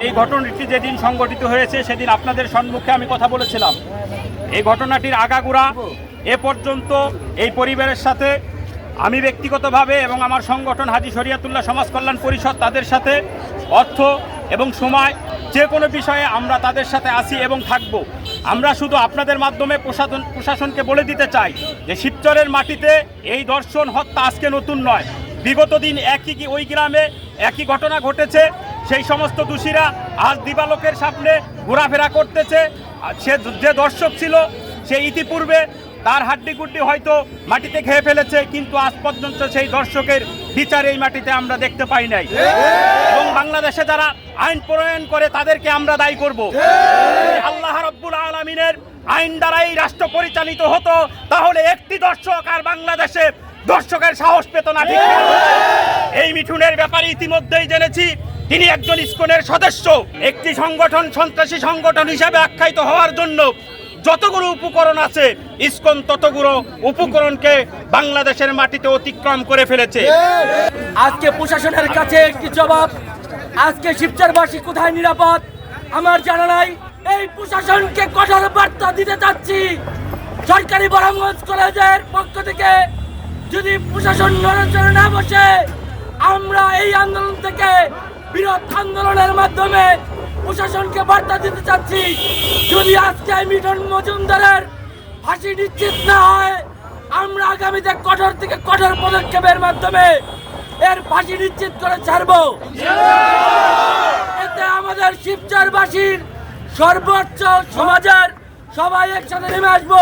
এই ঘটনাটি যেদিন সংঘটিত হয়েছে সেদিন আপনাদের সম্মুখে আমি কথা বলেছিলাম। এই ঘটনাটির আগাগোড়া এ পর্যন্ত এই পরিবারের সাথে আমি ব্যক্তিগতভাবে এবং আমার সংগঠন হাজী শরিয়াতুল্লাহ সমাজ কল্যাণ পরিষদ তাদের সাথে অর্থ এবং সময় যে কোনো বিষয়ে আমরা তাদের সাথে আছি এবং থাকব। আমরা শুধু আপনাদের মাধ্যমে প্রশাসনকে বলে দিতে চাই যে শিবচরের মাটিতে এই ধর্ষণ হত্যা আজকে নতুন নয়। বিগত দিন ওই গ্রামে একই ঘটনা ঘটেছে। সেই সমস্ত দোষীরা আজ দিবালোকের সামনে ঘোরাফেরা করতেছে। সে যে দর্শক ছিল সে ইতিপূর্বে তার হাড্ডিগুড্ডি হয়তো মাটিতে খেয়ে ফেলেছে, কিন্তু আজ পর্যন্ত সেই দর্শকের বিচার এই মাটিতে আমরা দেখতে পাই নাই। এবং বাংলাদেশে যারা আইন প্রণয়ন করে তাদেরকে আমরা দায়ী করব। আল্লাহ রাব্বুল আলামিনের আইন দ্বারাই রাষ্ট্র পরিচালিত হতো, তাহলে একটি দর্শক আর বাংলাদেশে দর্শকের সাহস পেত না। ঠিক এই মিঠুনের ব্যাপারে ইতিমধ্যেই জেনেছি তিনি একজন ইসকনের সদস্য। একটি সংগঠন সন্ত্রাসী সংগঠন হিসাবে আখ্যায়িত হওয়ার জন্য যতগুলো উপকরণ আছে ইসকন ততগুলো উপকরণকে বাংলাদেশের মাটিতে অতিক্রম করে ফেলেছে। আজকে প্রশাসনের কাছে একটি জবাব, আজকে শিবচরবাসী কোথায় নিরাপদ আমার জানা নাই। এই প্রশাসনকে কঠোর বার্তা দিতে চাচ্ছি, সরকারি বরামগঞ্জ কলেজের পক্ষ থেকে যদি প্রশাসন নড়াচড়ে না বসে, আমরা এই আন্দোলন থেকে বৃহৎ আন্দোলনের মাধ্যমে প্রশাসনকে বার্তা দিতে চাচ্ছি, যদি আজকে মিঠুন মজুমদারের ফাঁসি নিশ্চিত না হয়, আমরা আগামীতে কঠোর থেকে কঠোর পদক্ষেপের মাধ্যমে এর ফাঁসি নিশ্চিত করে ছাড়বো। এতে আমাদের শিবচরবাসীর সর্বোচ্চ সমাজের সবাই একসাথে নেমে আসবো।